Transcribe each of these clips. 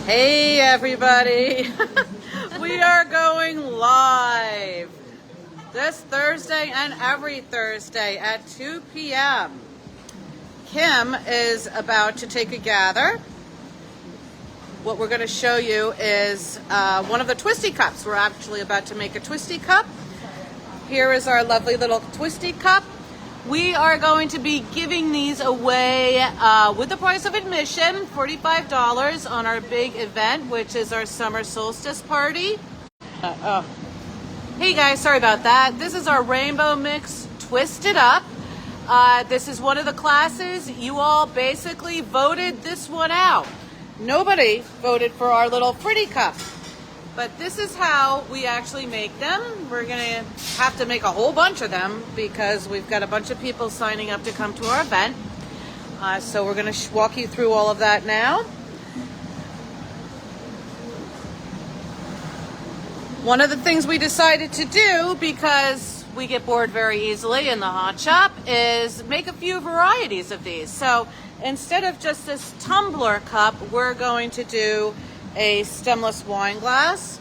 Hey everybody, we are going live this Thursday and every Thursday at 2 p.m. Kim is about to take a gather. What we're going to show you is one of the Twisty cups. We're actually about to make a Twisty cup. Here is our lovely little Twisty cup. We are going to be giving these away with the price of admission, $45 on our big event, which is our summer solstice party. Hey guys, sorry about that. This is our Rainbow Mix Twisted Up. This is one of the classes. You all basically voted this one out. Nobody voted for our little Pretty Cup. But this is how we actually make them. We're going to have to make a whole bunch of them because we've got a bunch of people signing up to come to our event. So we're going to walk you through all of that now. One of the things we decided to do, because we get bored very easily in the hot shop, is make a few varieties of these. So instead of just this tumbler cup, we're going to do a stemless wine glass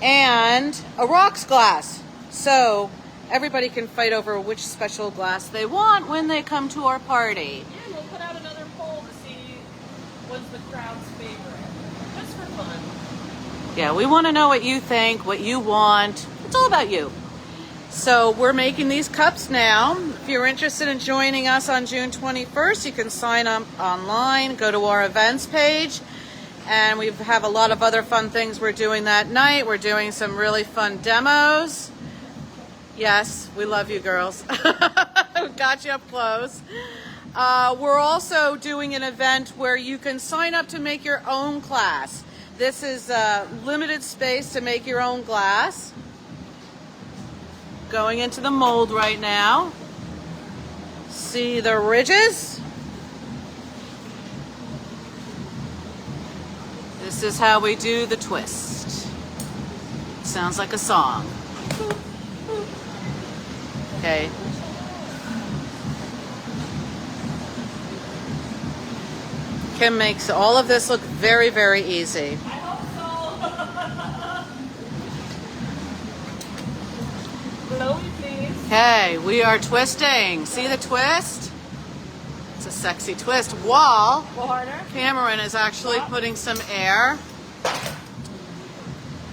and a rocks glass, so everybody can fight over which special glass they want when they come to our party. And we'll put out another poll to see what's the crowd's favorite. Just for fun. Yeah, we want to know what you think, what you want. It's all about you. So we're making these cups now. If you're interested in joining us on June 21st, you can sign up online, go to our events page, and we have a lot of other fun things we're doing that night. We're doing some really fun demos. Yes, we love you girls. We got you up close. We're also doing an event where you can sign up to make your own class. This is limited space to make your own glass. Going into the mold right now. See the ridges? This is how we do the twist. Sounds like a song. Okay. Kim makes all of this look very, very easy. Okay, we are twisting. See the twist? It's a sexy twist. While Cameron is actually putting some air.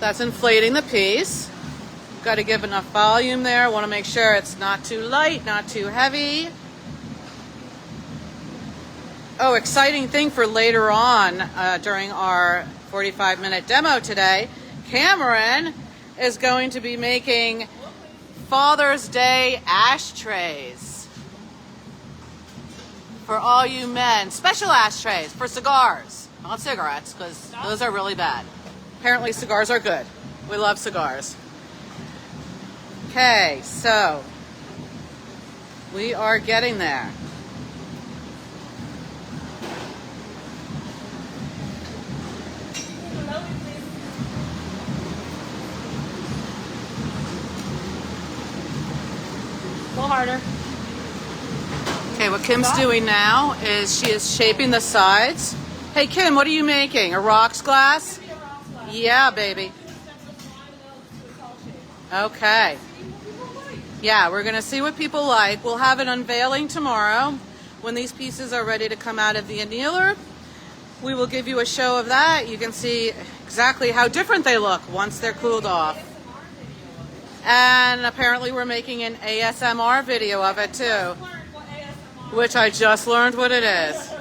That's inflating the piece. Got to give enough volume there. Want to make sure it's not too light, not too heavy. Oh, exciting thing for later on during our 45-minute demo today. Cameron is going to be making Father's Day ashtrays for all you men. Special ashtrays for cigars, not cigarettes, because those are really bad. Apparently cigars are good. We love cigars. Okay, so we are getting there. A little harder. Okay, what Kim's doing now is she is shaping the sides. Hey Kim, what are you making? A rocks glass? Yeah, baby. Okay. Yeah, we're going to see what people like. We'll have an unveiling tomorrow when these pieces are ready to come out of the annealer. We will give you a show of that. You can see exactly how different they look once they're cooled off. And apparently we're making an ASMR video of it too, which I just learned what it is.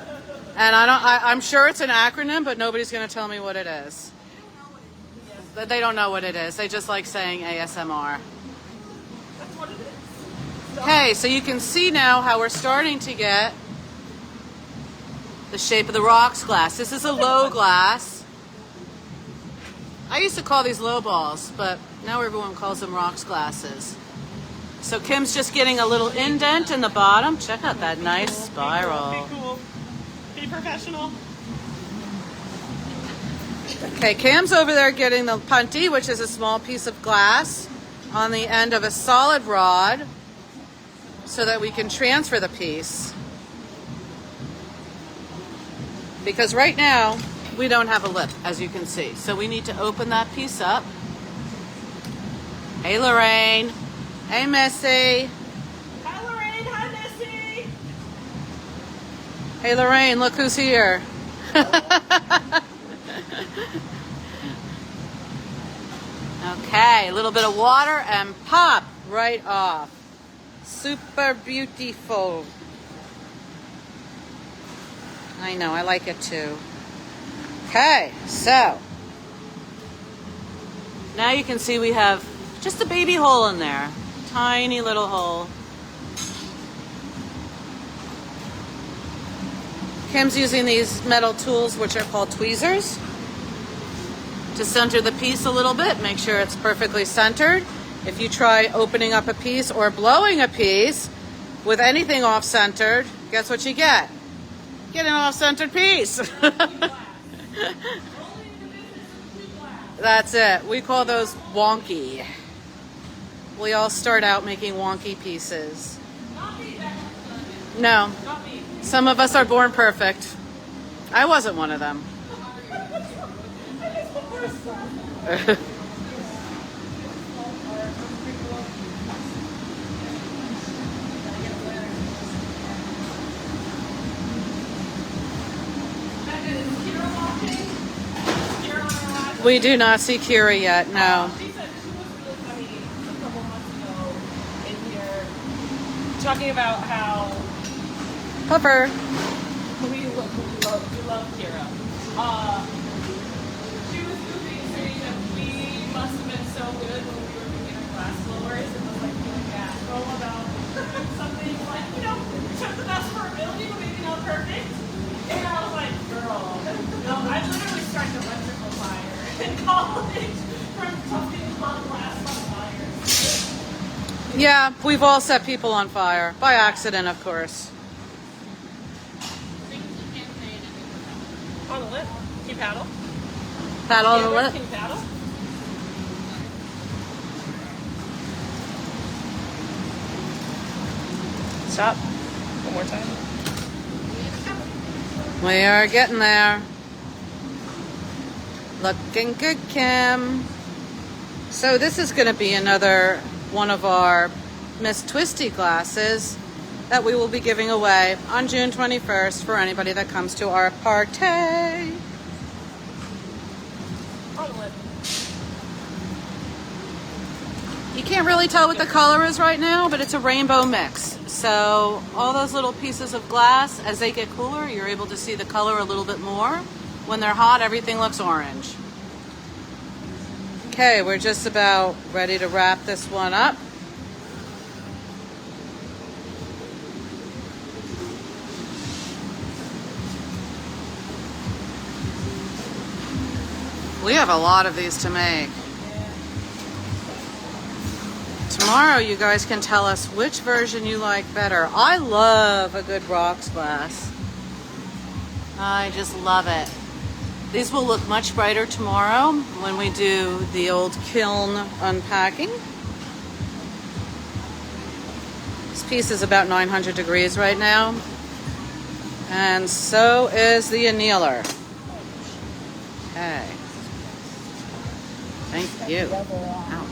And I'm sure it's an acronym, but nobody's going to tell me what it is. They don't know what it is. They just like saying ASMR. Okay, so you can see now how we're starting to get the shape of the rocks glass. This is a low glass. I used to call these low balls, but now everyone calls them rocks glasses. So Kim's just getting a little indent in the bottom. Check out that nice spiral. Be cool. Be professional. Okay, Cam's over there getting the punty, which is a small piece of glass on the end of a solid rod so that we can transfer the piece. Because right now, we don't have a lip, as you can see. So we need to open that piece up. Hey, Lorraine. Hey, Missy. Hi, Lorraine. Hi, Missy. Hey, Lorraine, look who's here. Okay, a little bit of water and pop right off. Super beautiful. I know, I like it too. Okay, so now you can see we have just a baby hole in there. Tiny little hole. Kim's using these metal tools, which are called tweezers, to center the piece a little bit, make sure it's perfectly centered. If you try opening up a piece or blowing a piece with anything off-centered, guess what you get? Get an off-centered piece. That's it. We call those wonky. We all start out making wonky pieces. No. Some of us are born perfect. I wasn't one of them. We do not see Kira yet, no. She said she was really funny a couple months ago in here, talking about how Pupper. we love Kira. She was goofing, saying that we must have been so good when we were making our glass blowers and was like feeling bashful about something like, you know, we took the best of our ability, but maybe not perfect. And I was like, girl, no, I literally started electrical fire in college from something called glass on fire. Yeah, we've all set people on fire. By accident, of course. On the lip. Can you paddle? Paddle on the lip. Can you paddle? Stop. One more time. We are getting there. Looking good, Kim. So this is going to be another one of our Miss Twisty glasses that we will be giving away on June 21st for anybody that comes to our party. On the lip. You can't really tell what the color is right now, but it's a rainbow mix. So all those little pieces of glass, as they get cooler, you're able to see the color a little bit more. When they're hot, everything looks orange. Okay, we're just about ready to wrap this one up. We have a lot of these to make. Tomorrow you guys can tell us which version you like better. I love a good rocks glass. I just love it. These will look much brighter tomorrow when we do the old kiln unpacking. This piece is about 900 degrees right now. And so is the annealer. Okay. Thank you. Ouch.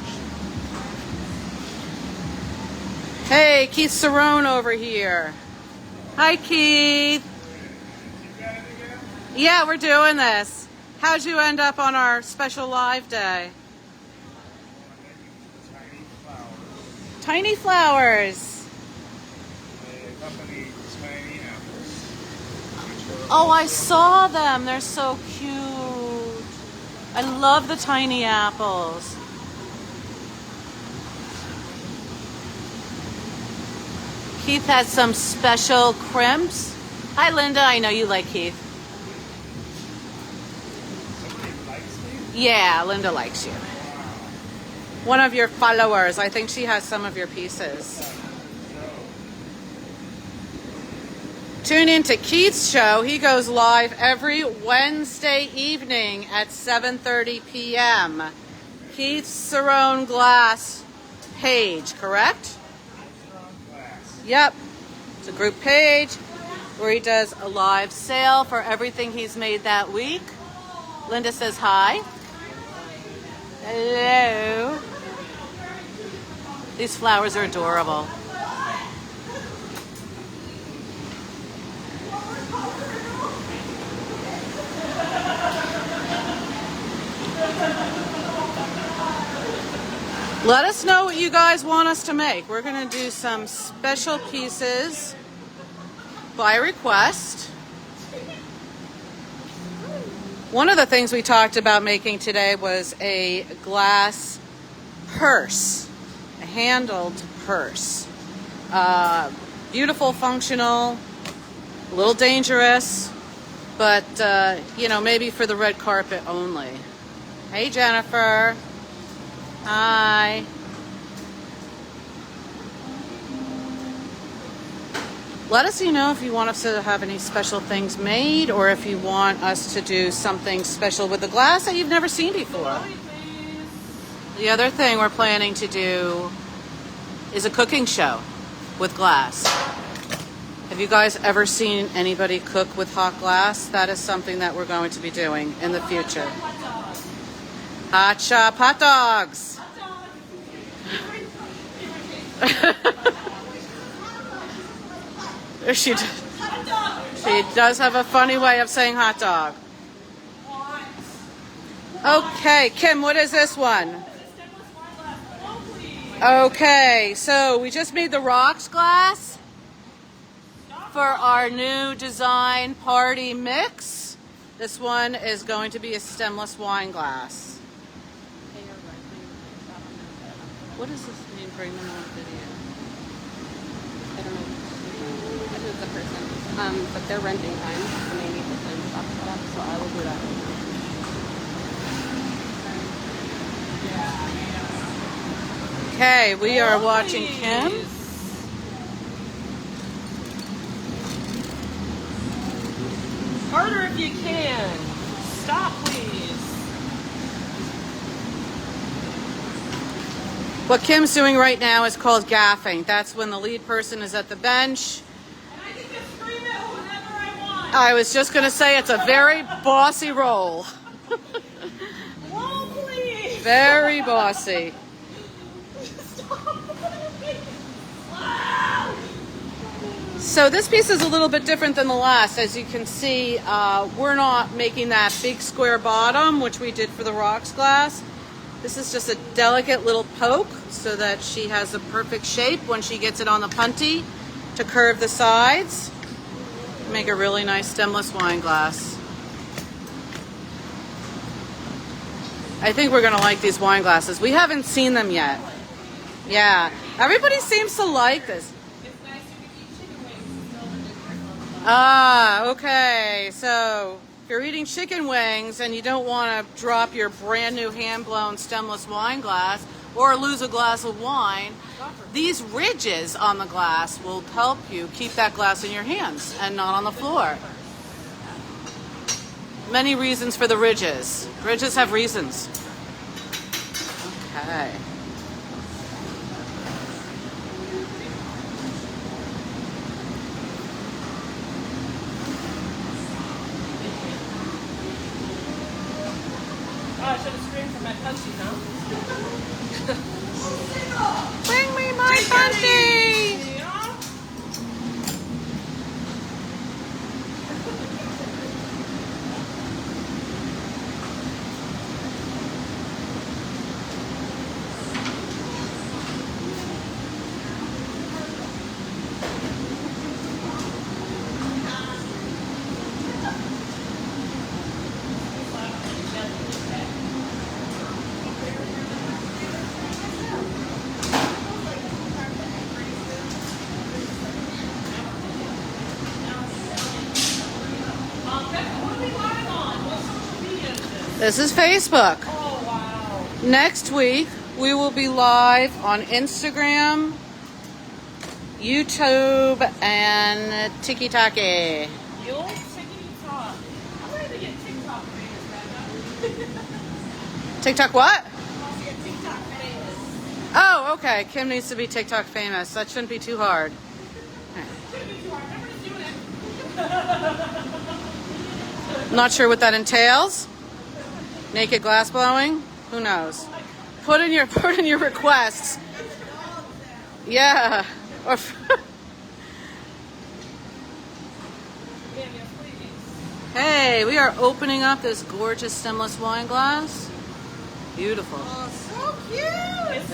Hey, Keith Cerrone over here. Hi, Keith. Yeah, we're doing this. How'd you end up on our special live day? Tiny flowers. Oh, I saw them. They're so cute. I love the tiny apples. Keith has some special crimps. Hi, Linda. I know you like Keith. Yeah, Linda likes you. One of your followers. I think she has some of your pieces. Tune in to Keith's show. He goes live every Wednesday evening at 7:30 p.m. Keith Cerrone Glass page, correct? Yep. It's a group page. where he does a live sale for everything he's made that week. Linda says hi. Hello. These flowers are adorable. Let us know what you guys want us to make. We're going to do some special pieces by request. One of the things we talked about making today was a glass purse, a handled purse. Beautiful, functional, a little dangerous, but maybe for the red carpet only. Hey, Jennifer. Hi. Let us know if you want us to have any special things made, or if you want us to do something special with the glass that you've never seen before. The other thing we're planning to do is a cooking show with glass. Have you guys ever seen anybody cook with hot glass? That is something that we're going to be doing in the future. Hot shop hot dogs. She does have a funny way of saying hot dog. Okay, Kim, what is this one? Okay, so we just made the rocks glass for our new design party mix. This one is going to be a stemless wine glass. What does this mean? Bring them on video. I don't know. I think it's a person. But they're renting time and they need to send stuff set up, so I will do that right now. Okay, we are watching Kim. Harder if you can. Stop, please. What Kim's doing right now is called gaffing. That's when the lead person is at the bench. And I can just scream it whenever I want. I was just going to say it's a very bossy role. Whoa, please. Very bossy. So this piece is a little bit different than the last. As you can see, we're not making that big square bottom, which we did for the rocks glass. This is just a delicate little poke so that she has the perfect shape when she gets it on the punty to curve the sides. Make a really nice stemless wine glass. I think we're going to like these wine glasses. We haven't seen them yet. Yeah, everybody seems to like this. Ah, okay. So if you're eating chicken wings and you don't want to drop your brand new hand-blown stemless wine glass or lose a glass of wine, these ridges on the glass will help you keep that glass in your hands and not on the floor. Many reasons for the ridges. Ridges have reasons. Okay. Oh, I should have screamed for my punchy, huh? Bring me my punchy! This is Facebook. Oh, wow. Next week, we will be live on Instagram, YouTube, and TikTok. You'll TikTok. I'm ready to get TikTok famous, Brenda. TikTok what? I want to get TikTok famous. Oh, okay. Kim needs to be TikTok famous. That shouldn't be too hard. Shouldn't be too hard. Remember just doing it. Not sure what that entails. Naked glass blowing? Who knows? Put in your requests. Yeah. Or hey, we are opening up this gorgeous stemless wine glass. Beautiful. Oh, so cute.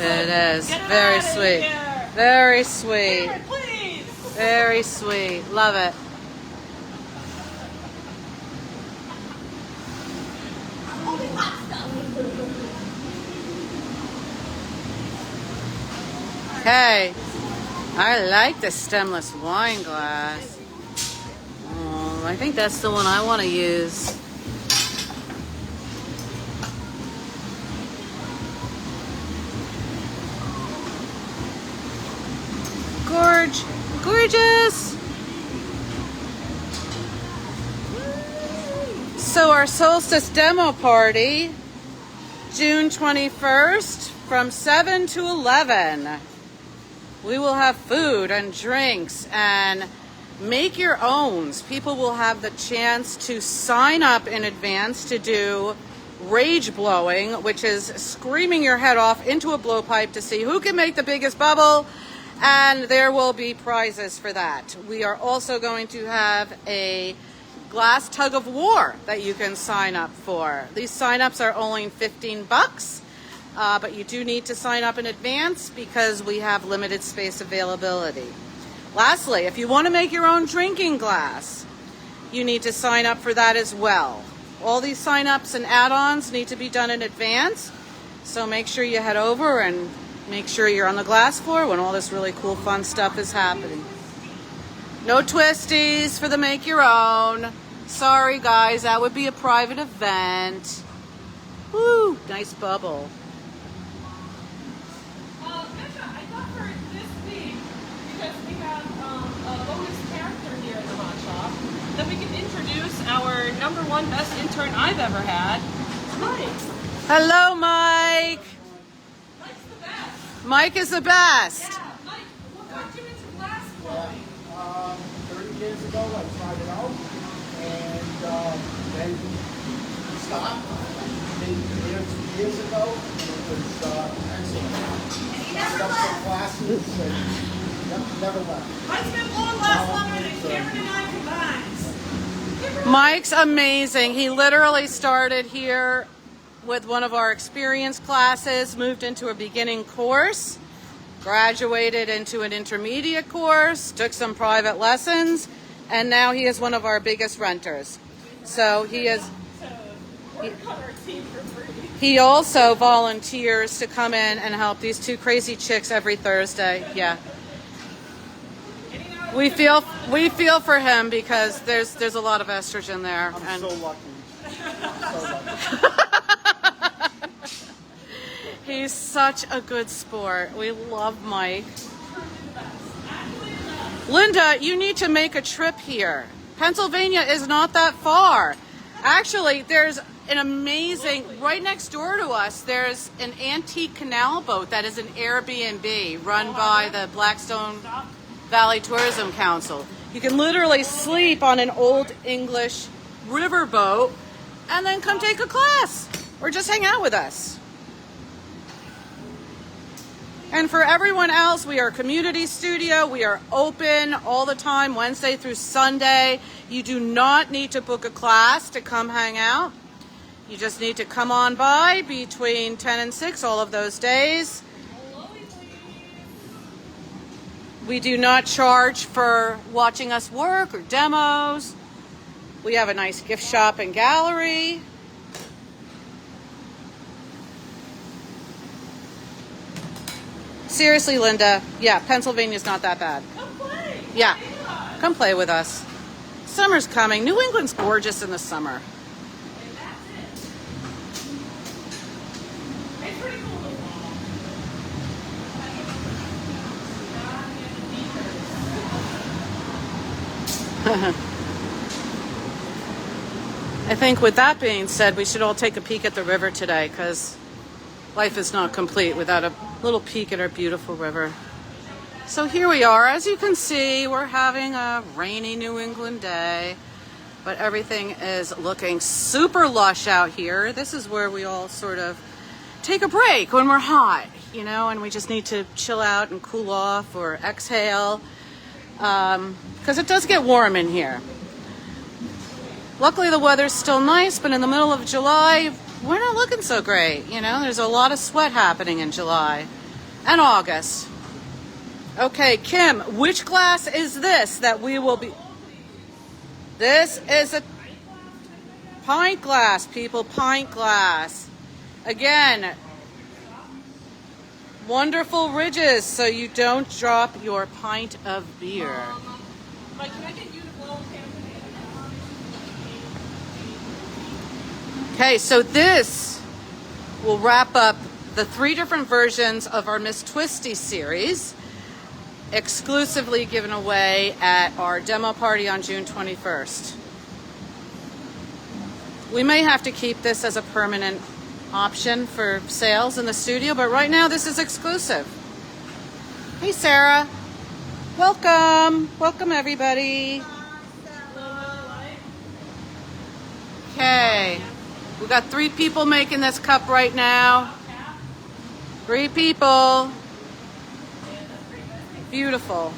It is. Get it Very out of sweet. here. Very sweet. Here, please. Very sweet. Love it. Only hot stuff. Okay. I like the stemless wine glass. Oh, I think that's the one I want to use. Gorgeous. So our solstice demo party, June 21st from 7 to 11. We will have food and drinks and make your owns. People will have the chance to sign up in advance to do rage blowing, which is screaming your head off into a blowpipe to see who can make the biggest bubble, and there will be prizes for that. We are also going to have a glass tug of war that you can sign up for. These sign-ups are only $15. But you do need to sign up in advance because we have limited space availability. Lastly, if you want to make your own drinking glass, you need to sign up for that as well. All these sign-ups and add-ons need to be done in advance, so make sure you head over and make sure you're on the glass floor when all this really cool, fun stuff is happening. No twisties for the make your own. Sorry, guys, that would be a private event. Woo, nice bubble. I thought for this week, because we have a bonus character here in the hot shop, that we can introduce our #1 best intern I've ever had, Mike. Hello, Mike. Mike's the best. Mike is the best. Yeah, Mike, what got you into glass blowing? 30 years ago, I tried it out, and then stopped. Maybe 2 years ago, and it was excellent. Started up some classes, and never left. Mike's been blowing glass longer than Cameron and I combined. Mike's amazing. He literally started here with one of our experience classes, moved into a beginning course, graduated into an intermediate course, took some private lessons, and now he is one of our biggest renters. So he is. He also volunteers to come in and help these two crazy chicks every Thursday. Yeah. We feel for him because there's a lot of estrogen there. I'm so lucky. He's such a good sport. We love Mike. Linda, you need to make a trip here. Pennsylvania is not that far. Actually, there's an amazing, right next door to us, there's an antique canal boat that is an Airbnb run by the Blackstone Valley Tourism Council. You can literally sleep on an old English riverboat and then come take a class or just hang out with us. And for everyone else, we are a community studio. We are open all the time, Wednesday through Sunday. You do not need to book a class to come hang out. You just need to come on by between 10 and 6 all of those days. We do not charge for watching us work or demos. We have a nice gift shop and gallery. Seriously, Linda, yeah, Pennsylvania's not that bad. Come play. Yeah, come play with us. Summer's coming. New England's gorgeous in the summer. And that's it. It's pretty cool to I think with that being said, we should all take a peek at the river today because life is not complete without a little peek at our beautiful river. So here we are. As you can see, we're having a rainy New England day, but everything is looking super lush out here. This is where we all sort of take a break when we're hot, you know, and we just need to chill out and cool off or exhale, because it does get warm in here. Luckily the weather's still nice, but in the middle of July, we're not looking so great, you know. There's a lot of sweat happening in July and August. Okay, Kim, which glass is this that we will be... This is a pint glass, people, pint glass. Again, wonderful ridges so you don't drop your pint of beer. Mike, can I get you to blow campaign? Okay, so this will wrap up the 3 different versions of our Miss Twisty series, exclusively given away at our demo party on June 21st. We may have to keep this as a permanent option for sales in the studio, but right now this is exclusive. Hey Sarah, welcome. Welcome everybody. Okay, we got 3 people making this cup right now. 3 people. Beautiful.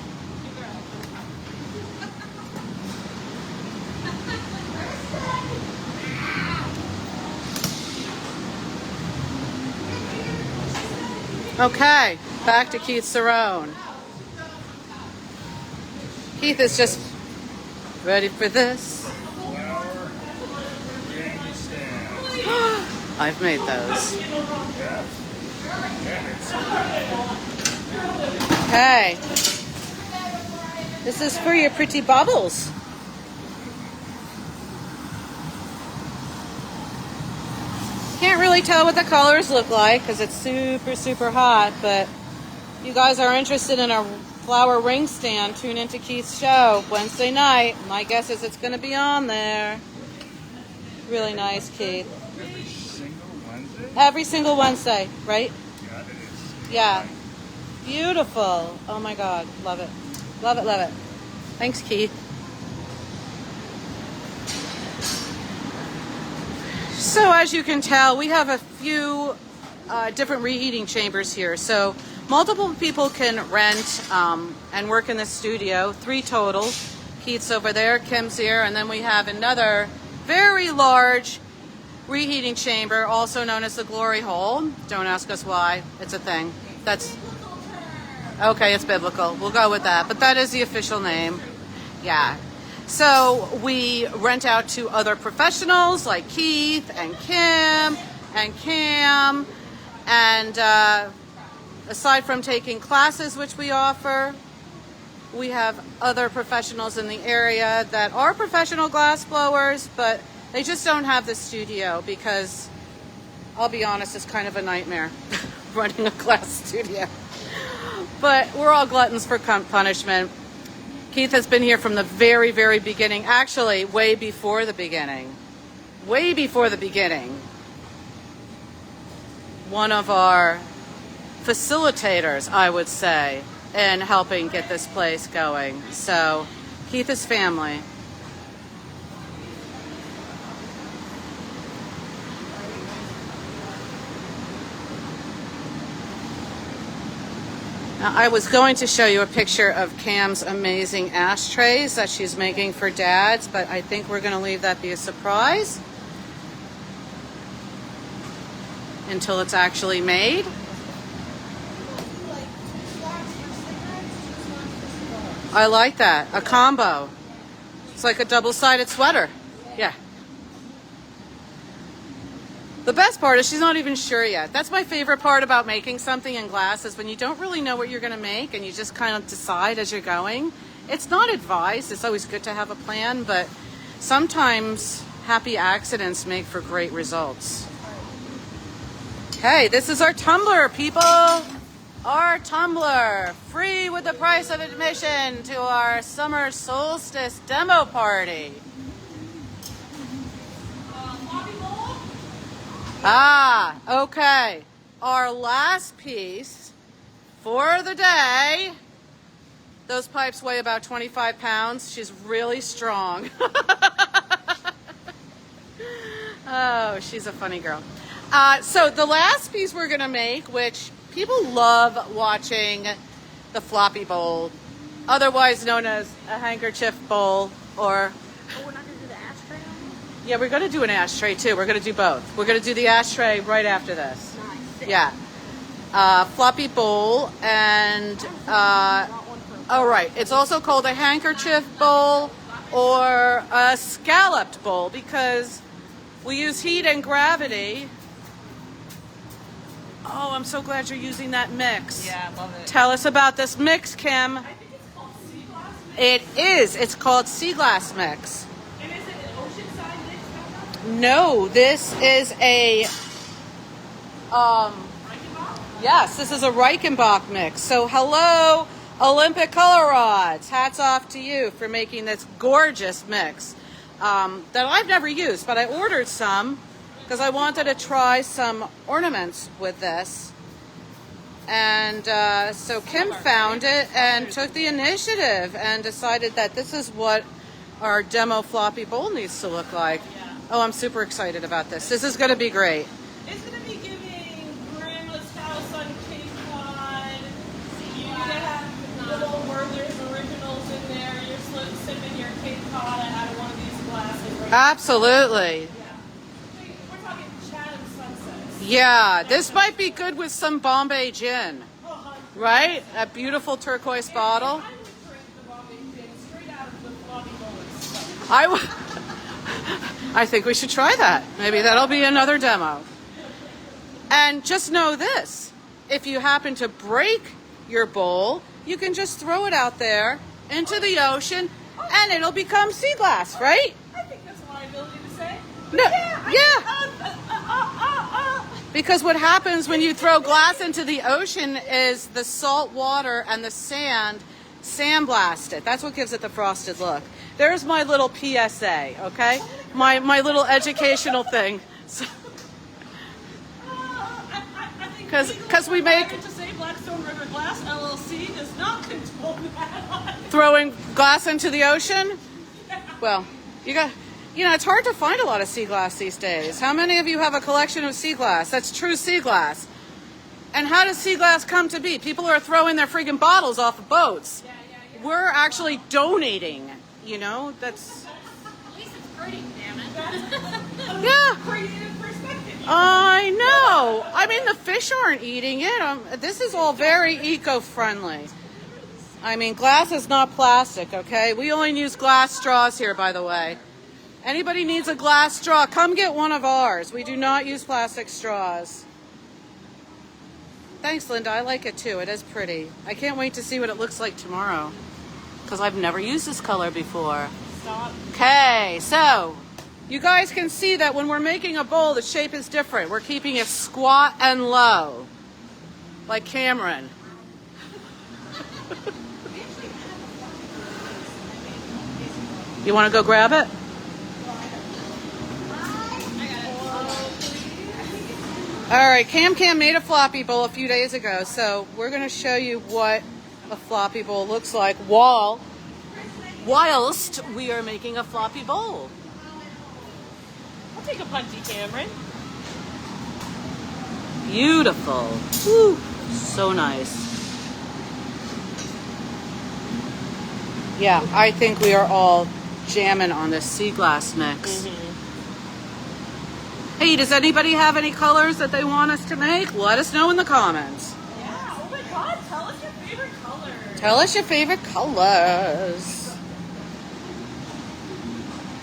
Okay, back to Keith Cerrone. Keith is just ready for this. I've made those. Okay. This is for your pretty bubbles. Can't really tell what the colors look like because it's super, super hot, but if you guys are interested in a flower ring stand, tune into Keith's show Wednesday night. My guess is it's going to be on there. Really nice, Keith. Every single Wednesday? Every single Wednesday, right? Yeah, it is. Yeah. Beautiful. Oh my God. Love it. Love it, love it. Thanks, Keith. So as you can tell, we have a few different reheating chambers here. So multiple people can rent and work in the studio. 3 total. Keith's over there, Kim's here, and then we have another very large reheating chamber, also known as the glory hole. Don't ask us why. It's a thing. That's okay, it's biblical. We'll go with that. But that is the official name. Yeah. So we rent out to other professionals like Keith and Kim and Cam. And aside from taking classes, which we offer, we have other professionals in the area that are professional glass blowers, but they just don't have the studio because, I'll be honest, it's kind of a nightmare running a glass studio. But we're all gluttons for punishment. Keith has been here from the very, very beginning. Actually, way before the beginning. Way before the beginning. One of our facilitators, I would say, in helping get this place going. So, Keith is family. Now, I was going to show you a picture of Cam's amazing ashtrays that she's making for dads, but I think we're going to leave that be a surprise until it's actually made. I like that. A combo. It's like a double-sided sweater. Yeah. The best part is she's not even sure yet. That's my favorite part about making something in glass, is when you don't really know what you're going to make and you just kind of decide as you're going. It's not advice. It's always good to have a plan, but sometimes happy accidents make for great results. Okay, this is our tumbler, people. Our tumbler, free with the price of admission to our summer solstice demo party. Ah, okay. Our last piece for the day Those pipes weigh about 25 pounds. She's really strong. Oh, she's a funny girl. So the last piece we're going to make, which people love watching, the floppy bowl, otherwise known as a handkerchief bowl, or... Oh, we're not going to do the ashtray on it? Yeah, we're going to do an ashtray too. We're going to do both. We're going to do the ashtray right after this. Nice. Yeah. Floppy bowl and... oh, right. It's also called a handkerchief bowl or a scalloped bowl because we use heat and gravity. Oh, I'm so glad you're using that mix. Yeah, I love it. Tell us about this mix, Kim. I think it's called sea glass mix. It is. It's called sea glass mix. And is it an oceanside mix? No, this is a... Reichenbach? Yes, this is a Reichenbach mix. So hello, Olympic Color Rods. Hats off to you for making this gorgeous mix that I've never used, but I ordered some because I wanted to try some ornaments with this. And so Kim found it and took the initiative and decided that this is what our demo floppy bowl needs to look like. Yeah. Oh, I'm super excited about this. This is going to be great. It's going to be giving grandma's house on Cape Cod. You're going to have little Werther's originals in there. You're sipping your Cape Cod out of one of these glasses. Right? Absolutely. Yeah. We're talking Chatham sunsets. Yeah, this might be good with some Bombay gin, Oh, right? A beautiful turquoise bottle. I would drink the Bombay gin straight out of the floppy bowl itself. I think we should try that. Maybe that'll be another demo. And just know this, if you happen to break your bowl, you can just throw it out there into the ocean and it'll become sea glass, right? I think that's a liability to say. No, Yeah. Because what happens when you throw glass into the ocean is the salt water and the sand sandblast it. That's what gives it the frosted look. There's my little PSA, okay? My little educational thing. Because we make To say Blackstone River Glass LLC does not control that. throwing glass into the ocean. Well, it's hard to find a lot of sea glass these days. How many of you have a collection of sea glass? That's true sea glass. And how does sea glass come to be? People are throwing their freaking bottles off of boats. Yeah. We're actually donating, that's... At least it's pretty, damn it. Yeah. Creative perspective. I know. I mean, the fish aren't eating it. This is all very eco-friendly. I mean, glass is not plastic, okay? We only use glass straws here, by the way. Anybody needs a glass straw, come get one of ours. We do not use plastic straws. Thanks, Linda. I like it too. It is pretty. I can't wait to see what it looks like tomorrow because I've never used this color before. Stop. Okay, so you guys can see that when we're making a bowl, the shape is different. We're keeping it squat and low, like Cameron. You want to go grab it? All right, Cam made a floppy bowl a few days ago, so we're going to show you what a floppy bowl looks like whilst we are making a floppy bowl. I'll take a punchy, Cameron. Beautiful. Woo, so nice. Yeah, I think we are all jamming on this sea glass mix. Hey, does anybody have any colors that they want us to make? Let us know in the comments. Yeah. Oh my God. Tell us your favorite color. Tell us your favorite colors.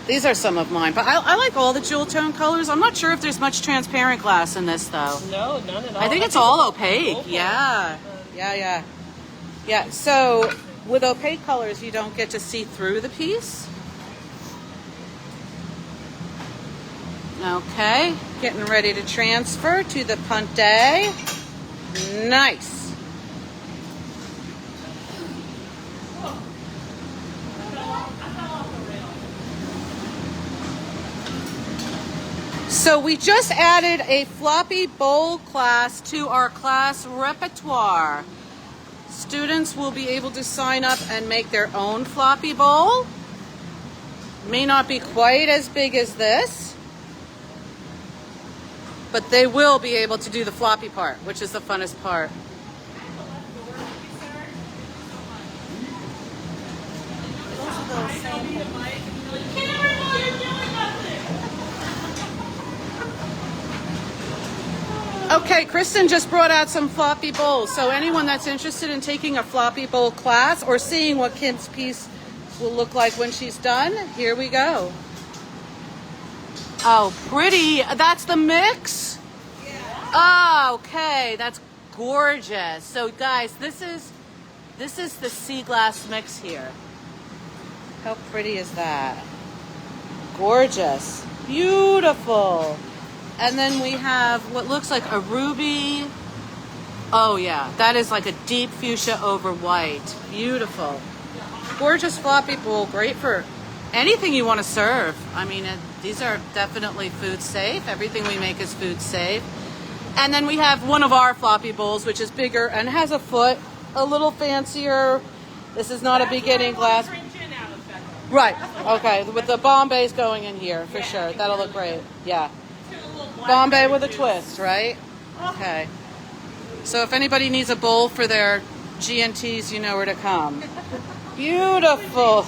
These are some of mine, but I like all the jewel tone colors. I'm not sure if there's much transparent glass in this, though. No, none at all. I think it's all opaque. Yeah. Yeah, so with opaque colors, you don't get to see through the piece. Okay, getting ready to transfer to the punt day. Nice. So we just added a floppy bowl class to our class repertoire. students will be able to sign up and make their own floppy bowl. May not be quite as big as this, but they will be able to do the floppy part, which is the funnest part. Okay, Kristen just brought out some floppy bowls. So anyone that's interested in taking a floppy bowl class or seeing what Kim's piece will look like when she's done, here we go. Oh, pretty. That's the mix? Yeah. Oh, okay. That's gorgeous. So guys, this is the sea glass mix here. How pretty is that? Gorgeous. Beautiful. And then we have what looks like a ruby. Oh yeah, that is like a deep fuchsia over white. Beautiful. Gorgeous floppy bowl, great for anything you want to serve. I mean, these are definitely food safe. Everything we make is food safe. And then we have one of our floppy bowls, which is bigger and has a foot, a little fancier. This is not a beginning glass. Right, okay, with the Bombays going in here, for sure. That'll look great, yeah. Bombay with a twist, right? Okay. So if anybody needs a bowl for their G&Ts, you know where to come. Beautiful.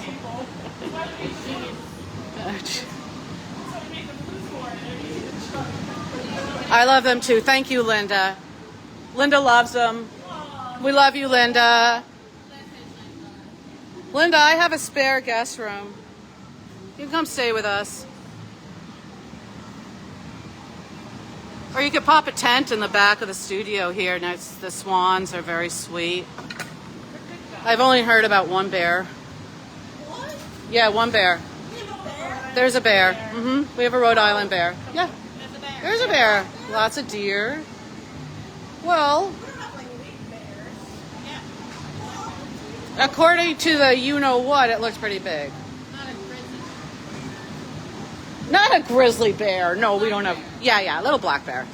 I love them too. Thank you, Linda. Linda loves them. We love you, Linda. Linda, I have a spare guest room. You can come stay with us. Or you could pop a tent in the back of the studio here. The swans are very sweet. I've only heard about one bear. What? Yeah, one bear. You have a bear? There's a bear. We have a Rhode Island bear. Yeah, There's a bear. there's a bear. Lots of deer. Well, What about like big bears? Yeah. according to the you-know-what, it looks pretty big. Not a grizzly bear. No, we don't have. Yeah, a little black bear.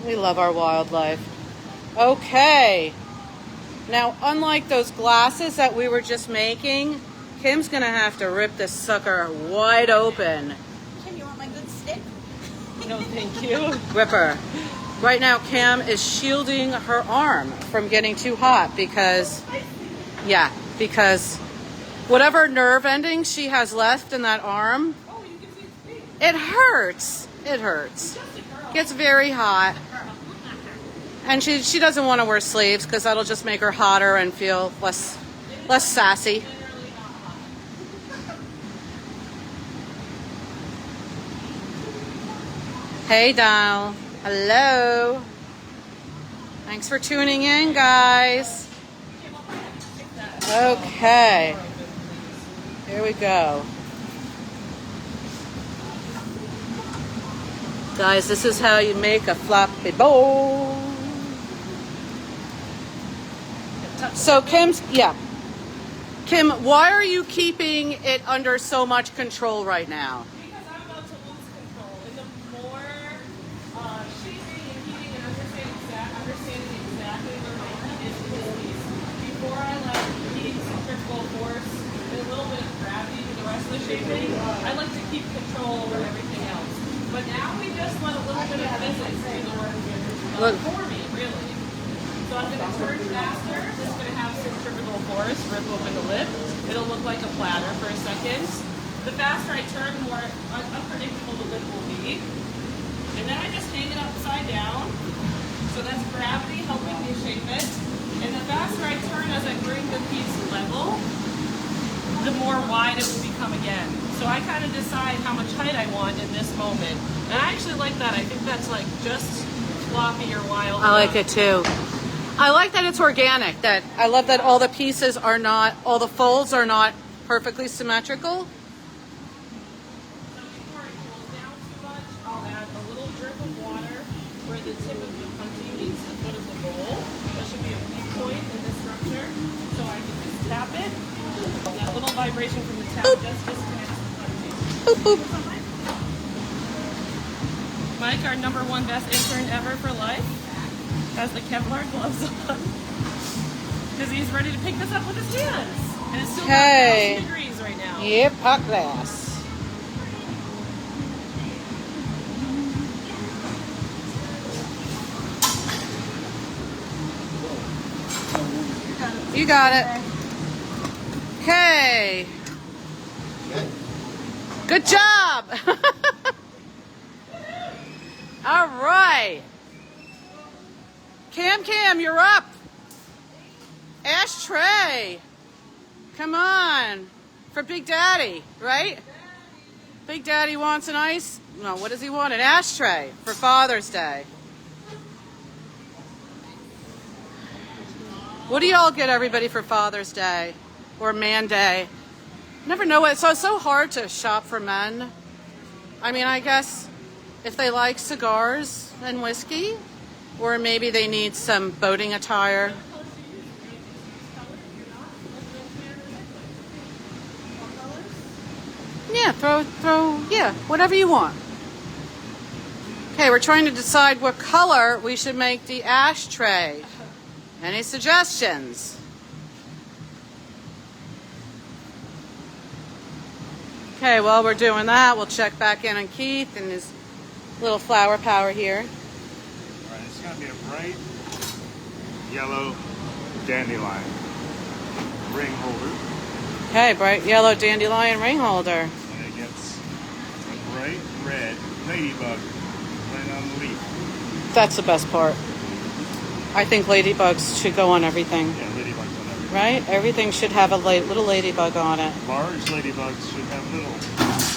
We love our wildlife. Okay. Now, unlike those glasses that we were just making, Kim's gonna have to rip this sucker wide open. Kim, you want my good stick? No, thank you. Ripper. Right now, Kim is shielding her arm from getting too hot because whatever nerve endings she has left in that arm, Oh, you can see its feet. it hurts. It hurts. Gets very hot. And she doesn't want to wear sleeves because that'll just make her hotter and feel less sassy. Hey, doll. Hello. Thanks for tuning in, guys. Okay. Here we go. Guys, this is how you make a floppy bowl. So Kim, why are you keeping it under so much control right now? Because I'm about to lose control. And the more shaping and heating and understanding exactly where my heat is in this piece, before I let heat, centrifugal force, and a little bit of gravity do the rest of the shaping, I like to keep control over everything else. But now we just let a little bit of physics do the work for me, really. So I'm going to turn faster. This is going to have centrifugal force, rip open the lip. It'll look like a platter for a second. The faster I turn, the more unpredictable the lip will be. And then I just hang it upside down. So that's gravity helping me shape it. And the faster I turn as I bring the piece level, the more wide it will become again. So I kind of decide how much height I want in this moment. And I actually like that. I think that's like just floppy or wild. I like it too. I like that it's organic. That I love that all the pieces are not, all the folds are not perfectly symmetrical. So before it cools down too much, I'll add a little drip of water where the tip of the puntee meets the foot of the bowl. There should be a weak point in the structure. So I can just tap it. That little vibration from the tap just disconnects the puntee. Boop, boop. Mike, our #1 best intern ever for life, has the Kevlar gloves on. Because he's ready to pick this up with his hands. And it's still Okay. 1,000 degrees right now. Yep, hot glass. You got it. Okay. Good job. All right. Cam, you're up. Ashtray. Come on. For Big Daddy, right? Big Daddy wants an ice. No, what does he want? An ashtray for Father's Day. What do y'all get everybody for Father's Day or Man Day? Never know what. So it's so hard to shop for men. I mean, I guess if they like cigars and whiskey, or maybe they need some boating attire. Yeah, yeah, whatever you want. Okay, we're trying to decide what color we should make the ashtray. Any suggestions? Okay, while we're doing that, we'll check back in on Keith and his little flower power here. All right, it's gonna be a bright yellow dandelion ring holder, Okay, bright yellow dandelion ring holder. and it gets a bright red ladybug right on the leaf. That's the best part. I think ladybugs should go on everything, Yeah, ladybugs on everything. right? Everything should have a little ladybug on it. Large ladybugs should have little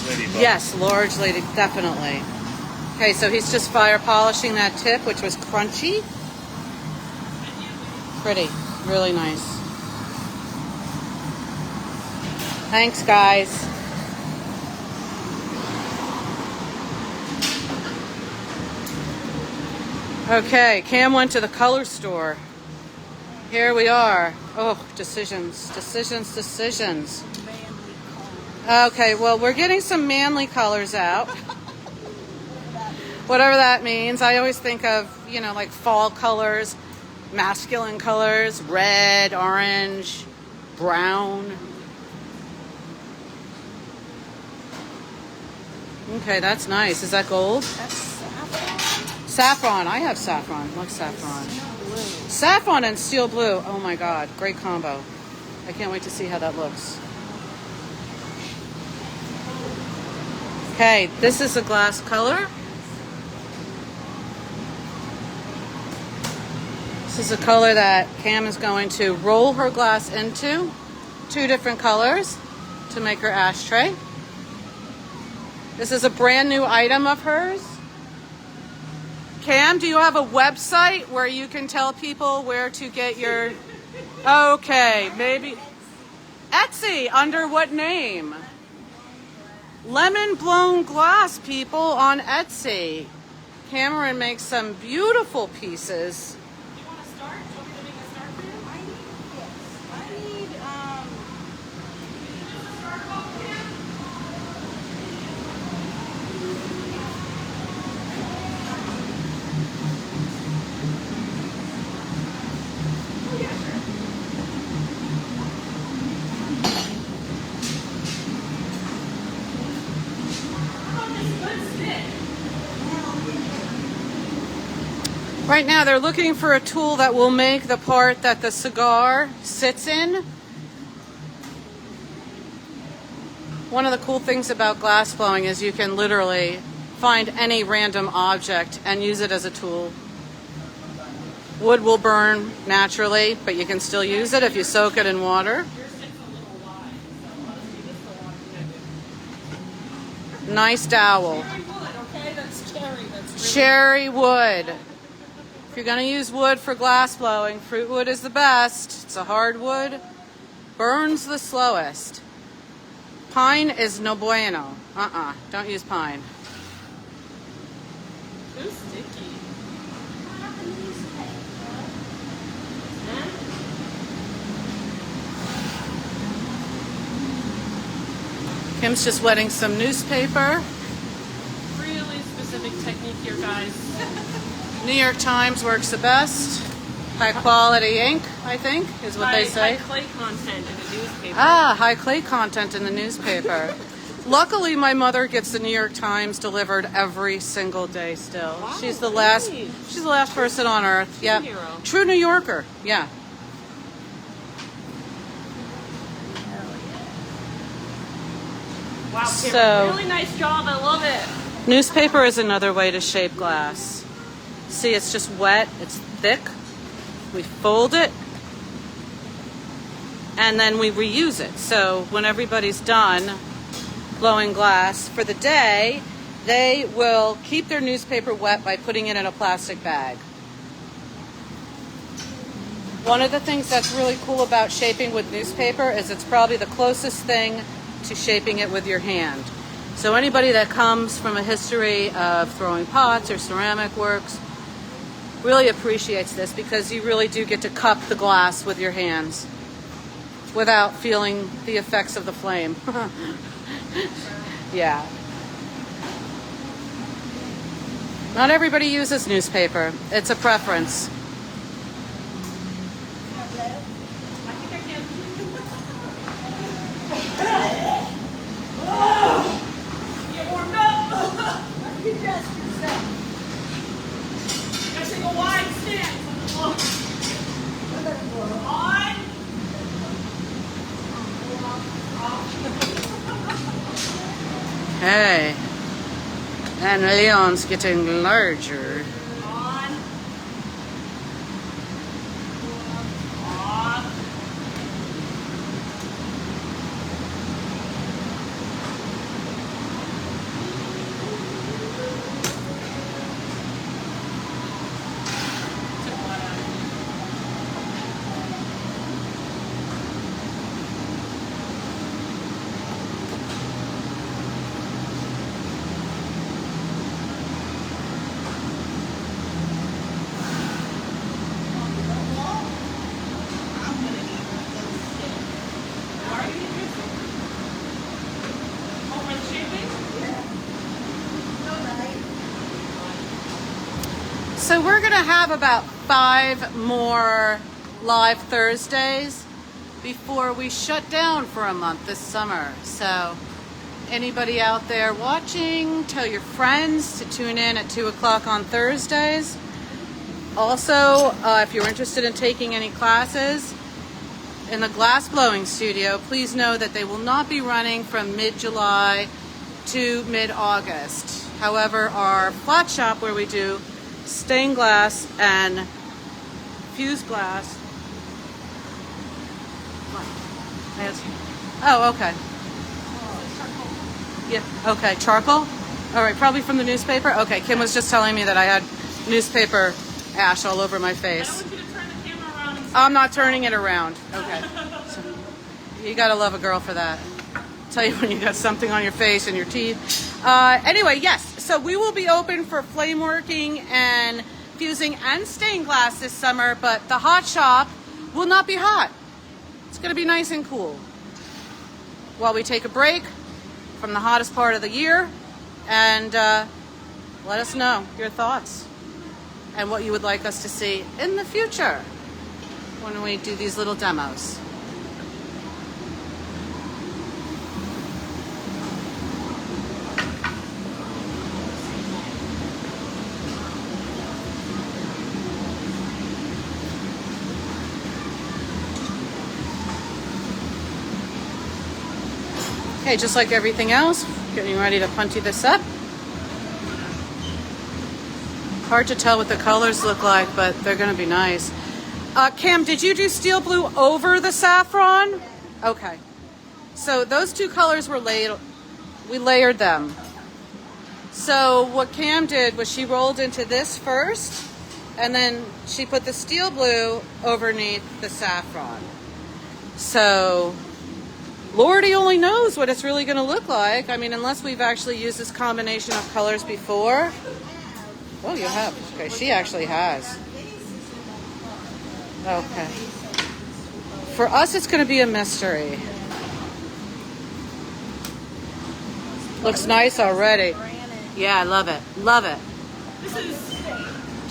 ladybugs. Yes, large lady, definitely. Okay, so he's just fire polishing that tip, which was crunchy. Pretty, really nice. Thanks, guys. Okay, Cam went to the color store. Here we are. Oh, decisions. Okay, well, we're getting some manly colors out. Whatever that means. I always think of, like fall colors, masculine colors, red, orange, brown. Okay, that's nice. Is that gold? That's saffron. Saffron. I have saffron. Look, saffron. Saffron and steel blue. Oh my God, great combo. I can't wait to see how that looks. Okay, this is a glass color. This is a color that Cam is going to roll her glass into. 2 different colors to make her ashtray. This is a brand new item of hers. Cam, do you have a website where you can tell people where to get your... Okay, maybe... Etsy, under what name? Lemon Blown Glass, people, on Etsy. Cameron makes some beautiful pieces. You want to start? Do you want me to make a start for you? I need Right now, they're looking for a tool that will make the part that the cigar sits in. One of the cool things about glass blowing is you can literally find any random object and use it as a tool. Wood will burn naturally, but you can still use it if you soak it in water. Nice dowel. Cherry wood, okay? That's cherry. That's really Cherry wood. If you're going to use wood for glass blowing, fruit wood is the best. It's a hard wood. Burns the slowest. Pine is no bueno. Don't use pine. too sticky. Kim's just wetting some newspaper. Really specific technique here, guys. New York Times works the best. High quality ink, I think, is what they say. High clay content in the newspaper. Ah, high clay content in the newspaper. Luckily, my mother gets the New York Times delivered every single day still. Wow, She's the last nice. she's the last person on earth. Yeah. hero. True New Yorker. Yeah. Wow, Cameron, So- really nice job. I love it. Newspaper is another way to shape glass. See, it's just wet, it's thick. We fold it and then we reuse it. So when everybody's done blowing glass for the day, they will keep their newspaper wet by putting it in a plastic bag. One of the things that's really cool about shaping with newspaper is it's probably the closest thing to shaping it with your hand. So anybody that comes from a history of throwing pots or ceramic works really appreciates this because you really do get to cup the glass with your hands without feeling the effects of the flame. Yeah. Not everybody uses newspaper. It's a preference. I think I can. Get warmed up. You dressed yourself. Gotta take a wide stance on the floor. On. Hey. And Leon's getting larger. On. Off. Are you interested? Oh, for the shaping? So we're going to have about 5 more live Thursdays before we shut down for a month this summer. So anybody out there watching, tell your friends to tune in at 2 o'clock on Thursdays. Also, if you're interested in taking any classes in the glass blowing studio, please know that they will not be running from mid-July to mid-August. However, our flat shop where we do stained glass and fused glass. Oh, okay. Yeah, okay, charcoal? All right, probably from the newspaper? Okay, Kim was just telling me that I had newspaper ash all over my I face. want you to turn the camera around and I'm not turning it around. Okay. So, you gotta love a girl for that. Tell you when you got something on your face and your teeth. Anyway, yes. So we will be open for flame working and fusing and stained glass this summer, but the hot shop will not be hot. It's gonna be nice and cool while we take a break from the hottest part of the year, and let us know your thoughts and what you would like us to see in the future when we do these little demos. Okay, just like everything else, getting ready to punchy this up. Hard to tell what the colors look like, but they're going to be nice. Cam, did you do steel blue over the saffron? Okay. So those two colors were we layered them. So what Cam did was she rolled into this first, and then she put the steel blue underneath the saffron. So Lordy only knows what it's really going to look like. I mean, unless we've actually used this combination of colors before. Oh, you have. Okay, she actually has. Okay. For us, it's going to be a mystery. Looks nice already. Yeah, I love it. Love it. This is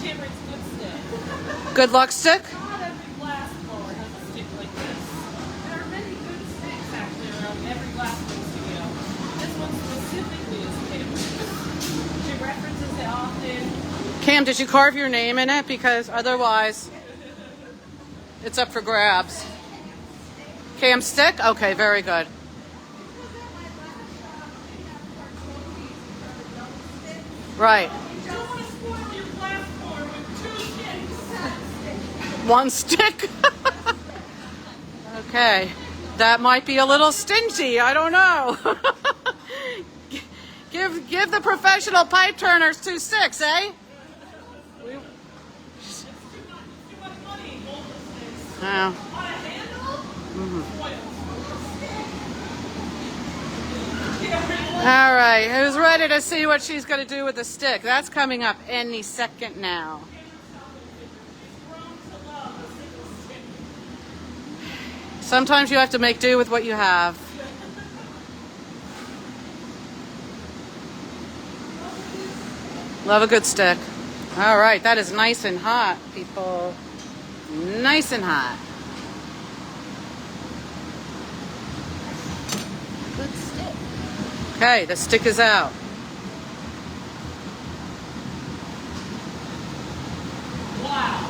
Cameron's good stick. Good luck stick? Cam, did you carve your name in it? Because otherwise, it's up for grabs. Cam, stick? Okay, very good. Right. You don't want to spoil your platform with 2 sticks. One stick? Okay. That might be a little stingy. I don't know. Give the professional pipe turners 2 sticks, eh? Too much money, hold the sticks. Yeah. On a handle? All right. Who's ready to see what she's going to do with the stick? That's coming up any second now. Sometimes you have to make do with what you have. Love a good stick. All right, that is nice and hot, people. Nice and hot. Good stick. Okay, the stick is out. Wow.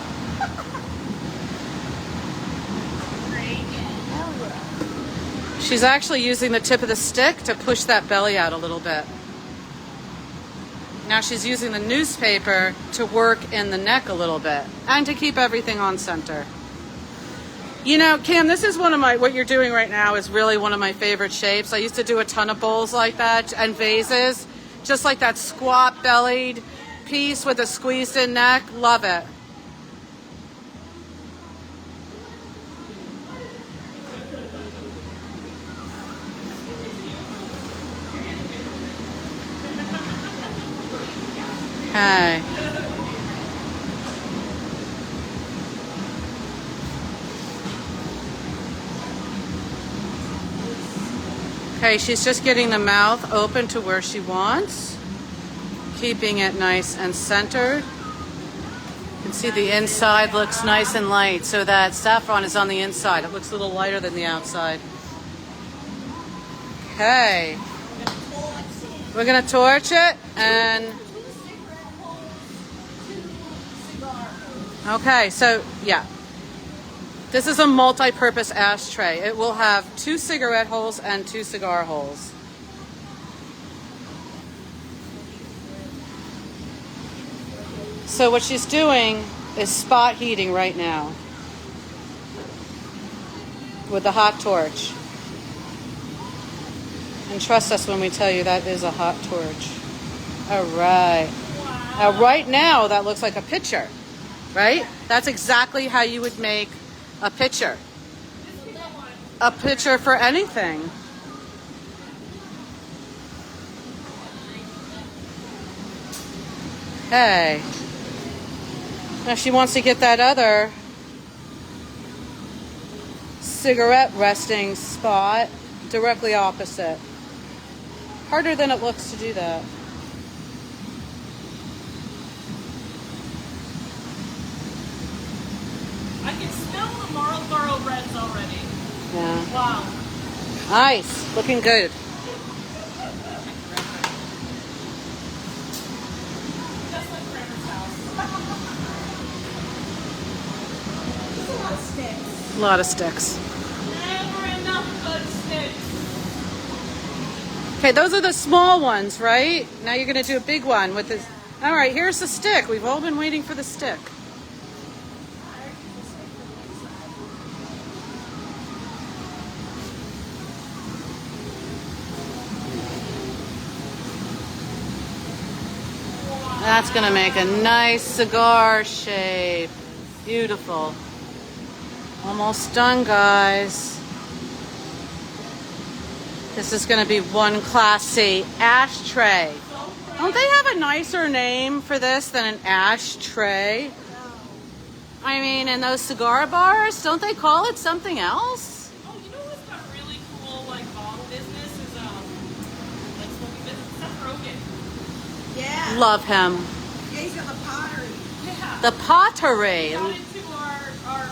She's actually using the tip of the stick to push that belly out a little bit. Now she's using the newspaper to work in the neck a little bit and to keep everything on center. You know, Cam, this is what you're doing right now is really one of my favorite shapes. I used to do a ton of bowls like that and vases, just like that squat bellied piece with a squeezed in neck. Love it. Okay. Okay, she's just getting the mouth open to where she wants, keeping it nice and centered. You can see the inside looks nice and light, so that saffron is on the inside. It looks a little lighter than the outside. Okay. We're going to torch it and... Okay, so yeah, this is a multi-purpose ashtray. It will have 2 cigarette holes and 2 cigar holes. So what she's doing is spot heating right now with the hot torch. And trust us when we tell you that is a hot torch. All right. Now right now that looks like a pitcher. Right? That's exactly how you would make a pitcher. A pitcher for anything. Okay. Now she wants to get that other cigarette resting spot directly opposite. Harder than it looks to do that. I can smell the Marlboro Reds already. Yeah. Wow. Nice. Looking good. Just like Kramer's house. There's a lot of sticks. A lot of sticks. Never enough good sticks. Okay, those are the small ones, right? Now you're going to do a big one with this. All right, here's the stick. We've all been waiting for the stick. That's going to make a nice cigar shape. Beautiful. Almost done, guys. This is going to be one classy ashtray. Don't they have a nicer name for this than an ashtray? I mean, in those cigar bars, don't they call it something else? Oh, you know what's got really cool like bottle business is like smoking business? Seth Rogen. Yeah. Love him. Yeah, he's got the pottery. Yeah. The pottery. Got into our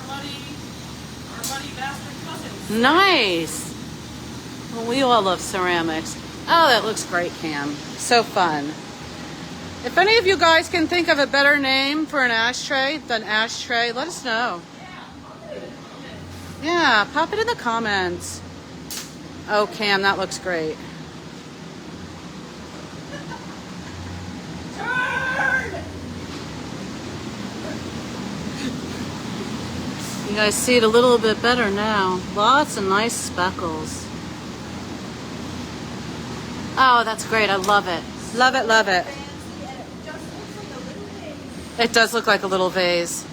muddy bastard cousins. Nice. Well, we all love ceramics. Oh, that looks great, Cam. So fun. If any of you guys can think of a better name for an ashtray than Ashtray, let us know. Yeah, pop it in the comments. Oh, Cam, that looks great. Turn! You guys see it a little bit better now. Lots of nice speckles. Oh, that's great. I love it. Love it, love it. It does look like a little vase.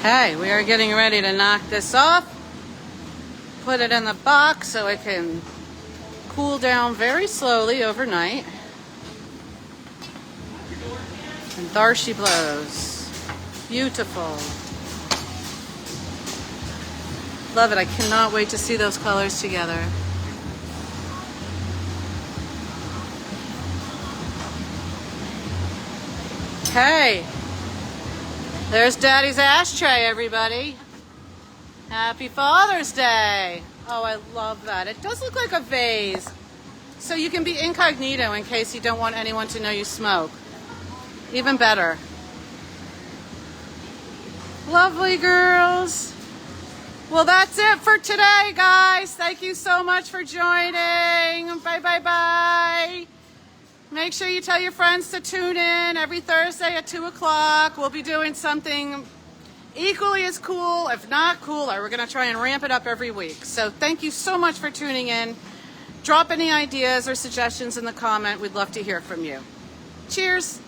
Okay, we are getting ready to knock this off. Put it in the box so it can cool down very slowly overnight. And there she blows. Beautiful. Love it. I cannot wait to see those colors together. Okay. There's Daddy's ashtray, everybody. Happy Father's Day. Oh, I love that. It does look like a vase. So you can be incognito in case you don't want anyone to know you smoke. Even better. Lovely girls. Well, that's it for today, guys. Thank you so much for joining. Bye, bye, bye. Make sure you tell your friends to tune in every Thursday at 2 o'clock. We'll be doing something equally as cool, if not cooler. We're going to try and ramp it up every week. So thank you so much for tuning in. Drop any ideas or suggestions in the comment. We'd love to hear from you. Cheers.